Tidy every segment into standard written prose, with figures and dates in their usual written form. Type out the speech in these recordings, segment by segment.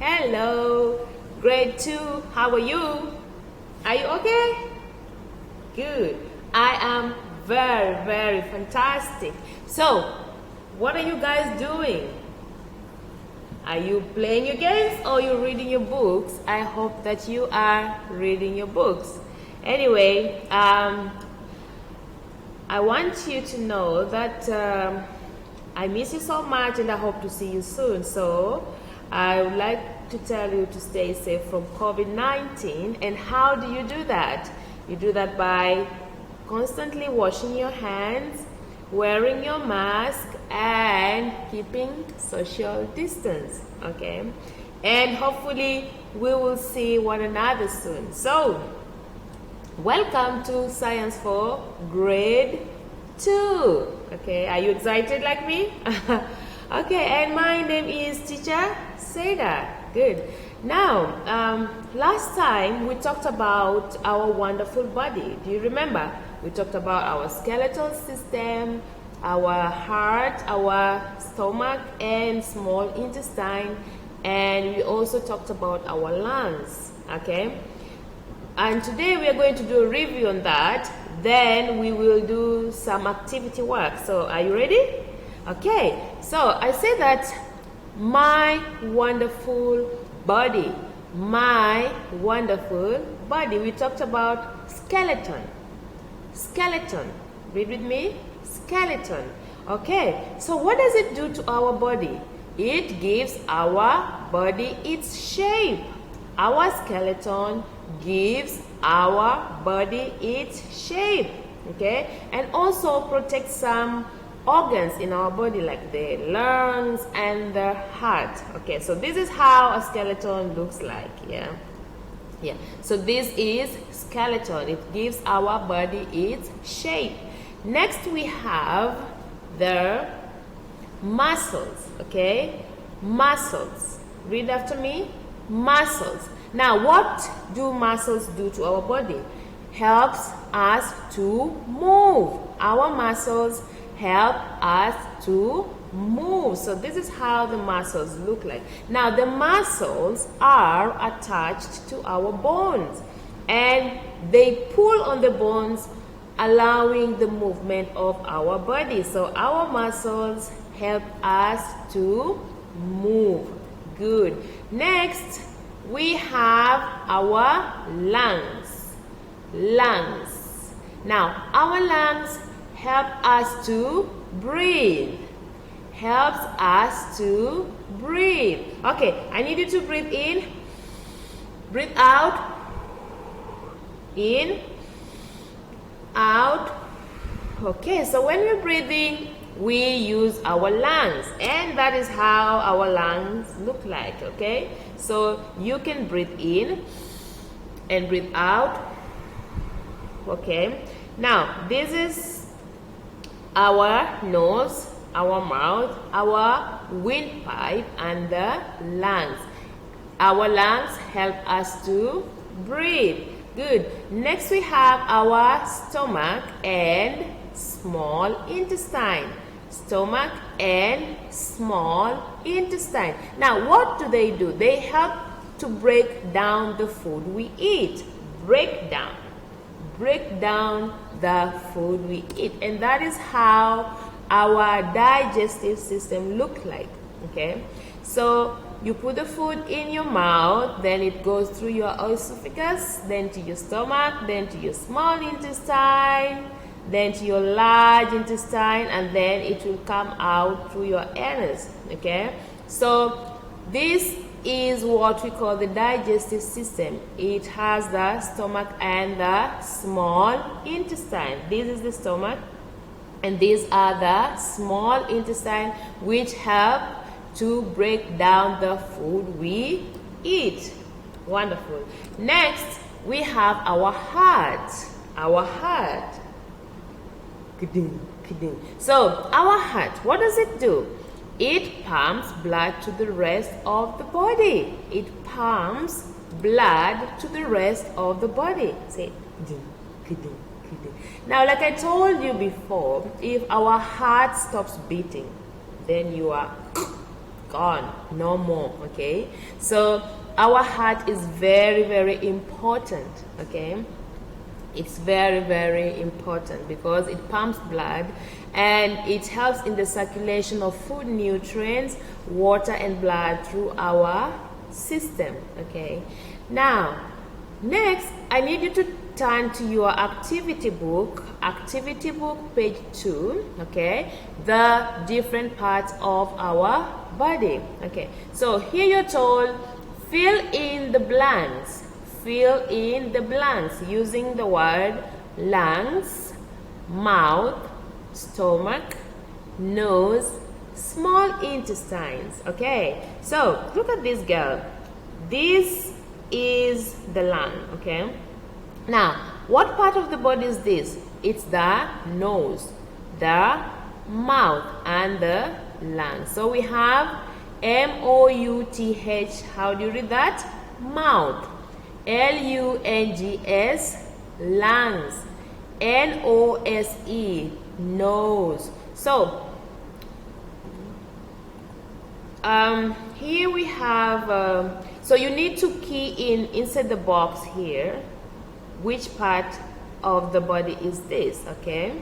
Hello, grade 2, how are you? Are you okay? Good. I am very fantastic. So, what are you guys doing? Are you playing your games or you reading your books? I hope that you are reading your books. Anyway, I want you to know that I miss you so much and I hope to see you soon. So I would like to tell you to stay safe from COVID-19. And how do you do that? You do that by constantly washing your hands, wearing your mask, and keeping social distance, okay? And hopefully we will see one another soon. So, welcome to Science for grade 2. Okay, are you excited like me? Okay, and my name is teacher Seda. Good. Now, last time we talked about our wonderful body. Do you remember? We talked about our skeletal system, our heart, our stomach, and small intestine, and we also talked about our lungs, okay? And today we are going to do a review on that. Then we will do some activity work. So are you ready? Okay, so I say that my wonderful body, my wonderful body. We talked about skeleton. Skeleton. Read with me. Skeleton. Okay, so what does it do to our body? It gives our body its shape. Our skeleton gives our body its shape, okay, and also protects some organs in our body like the lungs and the heart. Okay, so this is how a skeleton looks like. Yeah, so this is skeleton. It gives our body its shape. Next we have the muscles. Okay, muscles. Read after me. Muscles. Now, what do muscles do to our body? Helps us to move. Our muscles help us to move. So this is how the muscles look like. Now, the muscles are attached to our bones and they pull on the bones, allowing the movement of our body. So our muscles help us to move. Good. Next, we have our lungs. Lungs. Now, our lungs help us to breathe. Helps us to breathe. Okay, I need you to breathe in, breathe out, in, out. Okay, so when we're breathing, we use our lungs, and that is how our lungs look like. Okay, so you can breathe in and breathe out. Okay, now this is our nose, our mouth, our windpipe, and the lungs. Our lungs help us to breathe. Good. Next we have our stomach and small intestine. Stomach and small intestine. Now, what do? They help to break down the food we eat. Break down the food we eat, and that is how our digestive system look like. Okay, so you put the food in your mouth, then it goes through your esophagus, then to your stomach, then to your small intestine, then to your large intestine, and then it will come out through your anus. Okay, so this is what we call the digestive system. It has the stomach and the small intestine. This is the stomach and these are the small intestine, which help to break down the food we eat. Wonderful. Next we have our heart. Our heart. So our heart, what does it do? It pumps blood to the rest of the body. It pumps blood to the rest of the body. Say, now, like I told you before, if our heart stops beating, then you are gone, no more. Okay, so our heart is very, very important. Okay, it's very, very important because it pumps blood and it helps in the circulation of food, nutrients, water and blood through our system. Okay, now next I need you to turn to your activity book page 2. Okay, the different parts of our body. Okay, so here you're told fill in the blanks. Fill in the blanks using the word lungs, mouth, stomach, nose, small intestines. Okay, so look at this girl. This is the lung. Okay, now what part of the body is this? It's the nose, the mouth and the lungs. So we have M-O-U-T-H. How do you read that? Mouth. L-U-N-G-S, lungs. N-O-S-E, nose. So here we have, so you need to key in inside the box here which part of the body is this. Okay,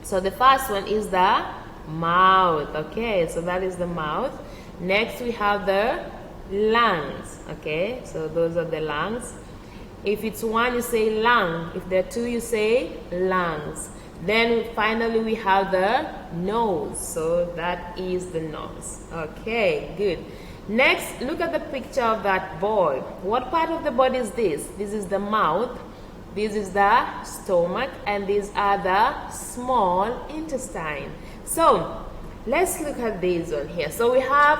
so the first one is the mouth. Okay, so that is the mouth. Next we have the lungs. Okay, so those are the lungs. If it's one, you say lung. If there are two, you say lungs. Then finally we have the nose. So that is the nose. Okay, good. Next, look at the picture of that boy. What part of the body is this? This is the mouth. This is the stomach. And these are the small intestine. So let's look at this one here. So we have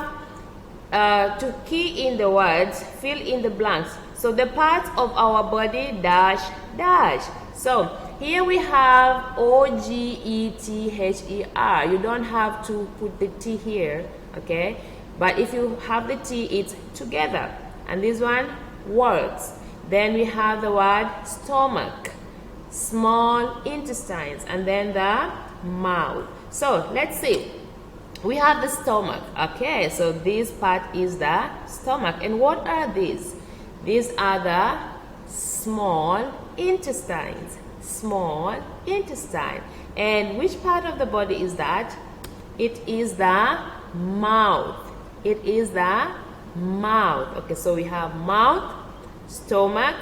to key in the words, fill in the blanks. So the parts of our body dash dash. So here we have O-G-E-T-H-E-R. You don't have to put the T here, okay? But if you have the T, it's together. And this one works. Then we have the word stomach, small intestines, and then the mouth. So let's see. We have the stomach. Okay, so this part is the stomach. And what are these? These are the small intestines. Small intestine. And which part of the body is that? It is the mouth. It is the mouth. Okay, so we have mouth, stomach,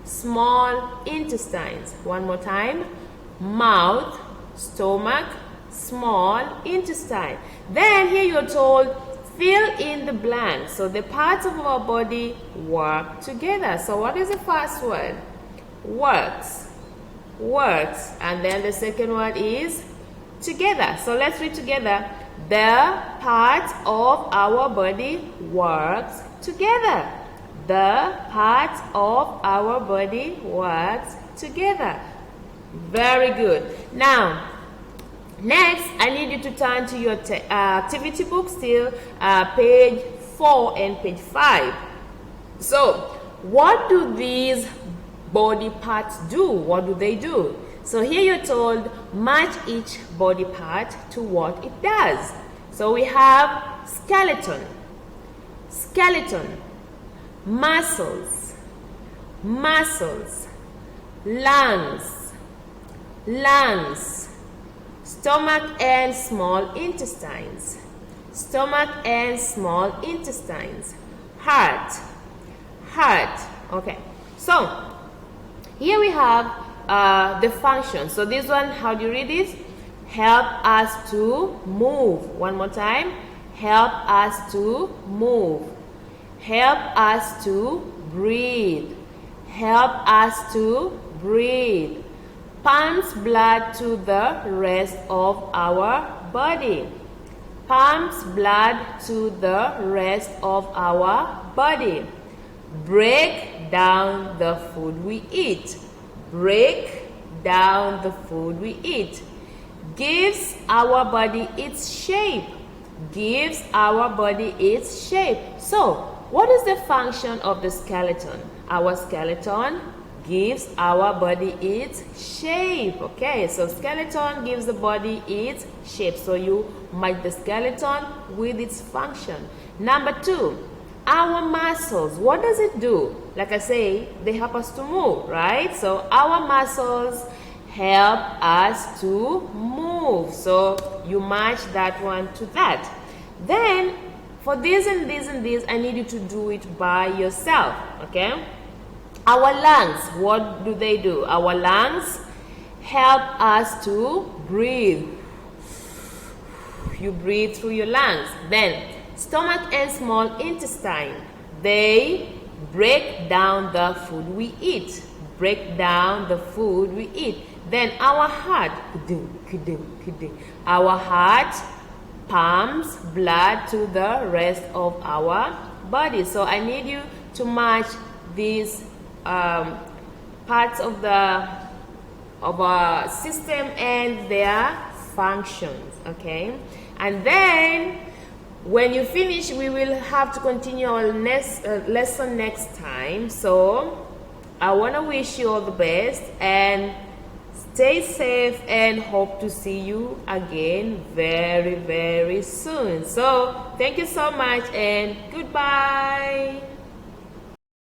small intestines. One more time. Mouth, stomach, small intestine. Then here you're told fill in the blanks. So the parts of our body work together. So what is the first word? Works. Works. And then the second word is together. So let's read together. The parts of our body works together. The parts of our body works together. Very good. Now, next, I need you to turn to your activity book, still page 4 and page 5. So, what do these body parts do? What do they do? So here you're told, match each body part to what it does. So we have skeleton, skeleton, muscles, muscles, lungs, lungs, stomach and small intestines, stomach and small intestines, heart, heart. Okay, so here we have the function. So this one, how do you read it? Help us to move. One more time. Help us to move. Help us to breathe. Help us to breathe. Pumps blood to the rest of our body. Pumps blood to the rest of our body. Break down the food we eat. Break down the food we eat. Gives our body its shape. Gives our body its shape. So, what is the function of the skeleton? Our skeleton gives our body its shape. Okay, so skeleton gives the body its shape. So you match the skeleton with its function. Number 2, our muscles. What does it do? Like I say, they help us to move, right? So our muscles help us to move. So you match that one to that. Then for this and this and this, I need you to do it by yourself, okay? Our lungs, what do they do? Our lungs help us to breathe. You breathe through your lungs. Then stomach and small intestine, they break down the food we eat. Break down the food we eat. Then our heart, our heart pumps blood to the rest of our body. So I need you to match these parts of our system and their functions, okay? And then when you finish, we will have to continue our next lesson next time. So I want to wish you all the best and stay safe, and hope to see you again very, very soon. So thank you so much and goodbye.